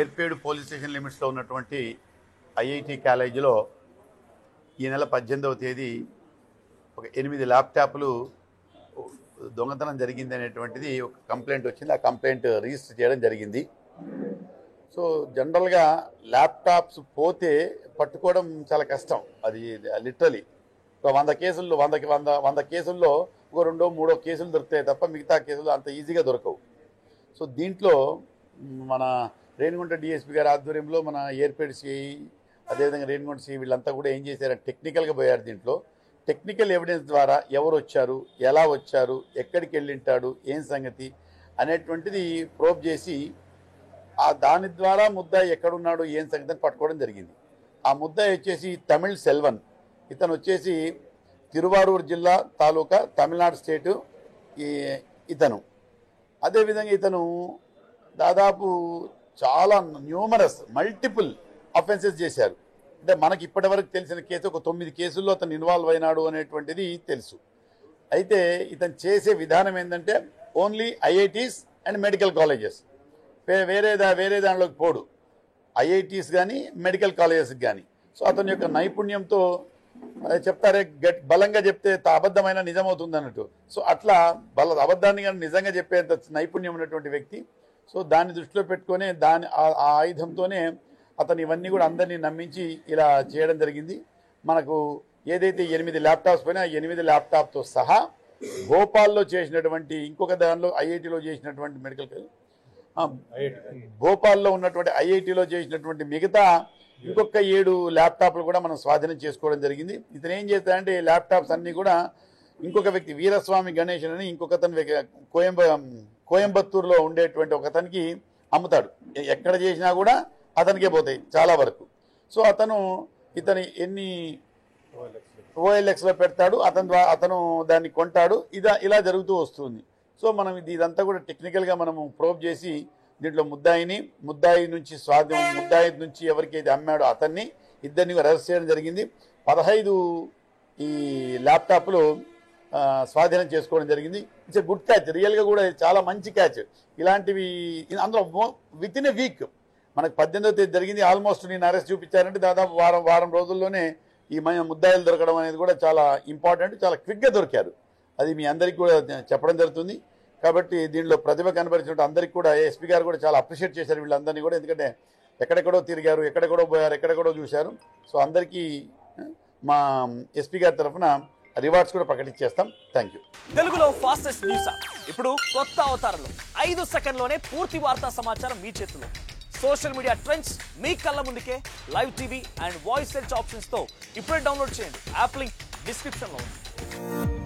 Yerpedu police station లిమిట్స్లో ఉన్నటువంటి IIT కాలేజీలో ఈ నెల 18వ తేదీ ఒక 8 ల్యాప్టాప్లు దొంగతనం జరిగింది అనేటువంటిది ఒక కంప్లైంట్ వచ్చింది. ఆ కంప్లైంట్ రిజిస్టర్ చేయడం జరిగింది. సో జనరల్గా ల్యాప్టాప్స్ పోతే పట్టుకోవడం చాలా కష్టం. అది లిటరలీ ఒక 100 కేసుల్లో 100 కేసుల్లో ఒక 2-3 కేసులు దొరుకుతాయి తప్ప మిగతా కేసులు అంత ఈజీగా దొరకవు. సో దీంట్లో మన రేణిగుంట డిఎస్పీ గారి ఆధ్వర్యంలో మన ఏర్పేడు సిఐ అదేవిధంగా రేణిగుంట సిఐ వీళ్ళంతా కూడా ఏం చేశారంటే టెక్నికల్గా పోయారు. దీంట్లో టెక్నికల్ ఎవిడెన్స్ ద్వారా ఎవరు వచ్చారు, ఎలా వచ్చారు, ఎక్కడికి వెళ్ళింటాడు, ఏం సంగతి అనేటువంటిది ప్రోబ్ చేసి దాని ద్వారా ముద్దాయి ఎక్కడున్నాడు ఏం సంగతి అని పట్టుకోవడం జరిగింది. ఆ ముద్దాయి వచ్చేసి తమిళ్ సెల్వన్, ఇతను వచ్చేసి తిరువారూరు జిల్లా తాలూకా తమిళనాడు స్టేటు ఇతను. అదేవిధంగా ఇతను దాదాపు చాలా న్యూమరస్ మల్టిపుల్ అఫెన్సెస్ చేశారు. అంటే మనకి ఇప్పటివరకు తెలిసిన కేసు ఒక 9 కేసుల్లో అతను ఇన్వాల్వ్ అయినాడు అనేటువంటిది తెలుసు. అయితే ఇతను చేసే విధానం ఏంటంటే only IITs and medical colleges, వేరే దానిలోకి పోడు. ఐఐటీస్ కానీ మెడికల్ కాలేజెస్కి కానీ. సో అతని యొక్క నైపుణ్యంతో చెప్తారే బలంగా చెప్తే అబద్ధమైన నిజమవుతుంది అన్నట్టు. సో అట్లా అబద్ధాన్ని కానీ నిజంగా చెప్పేంత నైపుణ్యం ఉన్నటువంటి వ్యక్తి. సో దాన్ని దృష్టిలో పెట్టుకొని ఆ ఆయుధంతోనే అతను ఇవన్నీ కూడా అందరినీ నమ్మించి ఇలా చేయడం జరిగింది. మనకు ఏదైతే 8 ల్యాప్టాప్స్ పైన 8 ల్యాప్టాప్తో సహా భోపాల్లో చేసినటువంటి ఇంకొక దానిలో ఐఐటీలో చేసినటువంటి భోపాల్లో ఉన్నటువంటి ఐఐటీలో చేసినటువంటి మిగతా ఇంకొక 7 ల్యాప్టాప్లు కూడా మనం స్వాధీనం చేసుకోవడం జరిగింది. ఇతను ఏం చేస్తాడంటే ఈ ల్యాప్టాప్స్ అన్నీ కూడా ఇంకొక వ్యక్తి వీరస్వామి గణేశన్ అని ఇంకొకతను కోయంబత్తూరులో ఉండేటువంటి ఒకతనికి అమ్ముతాడు. ఎక్కడ చేసినా కూడా అతనికే పోతాయి చాలా వరకు. సో ఇతని ఎన్ని OLXలో పెడతాడు, అతను దాన్ని కొంటాడు. ఇలా జరుగుతూ వస్తుంది. సో మనం ఇదంతా కూడా టెక్నికల్గా మనము ప్రోబ్ చేసి దీంట్లో ముద్దాయి నుంచి ఎవరికైతే అమ్మాడో అతన్ని ఇద్దరిని అరెస్ట్ చేయడం జరిగింది. 15 ఈ ల్యాప్టాప్లు స్వాధీనం చేసుకోవడం జరిగింది. ఇట్స్ ఎ గుడ్ క్యాచ్, రియల్గా కూడా చాలా మంచి క్యాచ్. ఇలాంటివి అందులో విత్ ఇన్ ఎ వీక్ మనకు 18వ తేదీ జరిగింది. ఆల్మోస్ట్ నేను అరెస్ట్ చూపించారంటే దాదాపు వారం రోజుల్లోనే ఈ ముద్దాయిలు దొరకడం అనేది కూడా చాలా ఇంపార్టెంట్. చాలా క్విక్గా దొరికారు. అది మీ అందరికీ కూడా చెప్పడం జరుగుతుంది. కాబట్టి దీనిలో ప్రతిభ కనబరిచినట్టు అందరికీ కూడా ఎస్పీ గారు కూడా చాలా అప్రిషియేట్ చేశారు వీళ్ళందరినీ కూడా. ఎందుకంటే ఎక్కడెక్కడో తిరిగారు, ఎక్కడెక్కడో పోయారు, ఎక్కడెక్కడో చూశారు. సో అందరికీ మా ఎస్పీ గారి తరఫున రివార్డ్స్ కూడా ప్రకటించేస్తాం. Thank you. తెలుగులో ఫాస్టెస్ట్ న్యూస్ ఇప్పుడు కొత్త అవతారంలో 5 సెకండ్లోనే పూర్తి వార్తా సమాచారం మీ చేతిలో. సోషల్ మీడియా ట్రెండ్స్ మీ కళ్ళ ముందుకే live TV and voice search options తో ఇప్పుడే డౌన్లోడ్ చేయండి. యాప్ లింక్ డిస్క్రిప్షన్ లో ఉంది.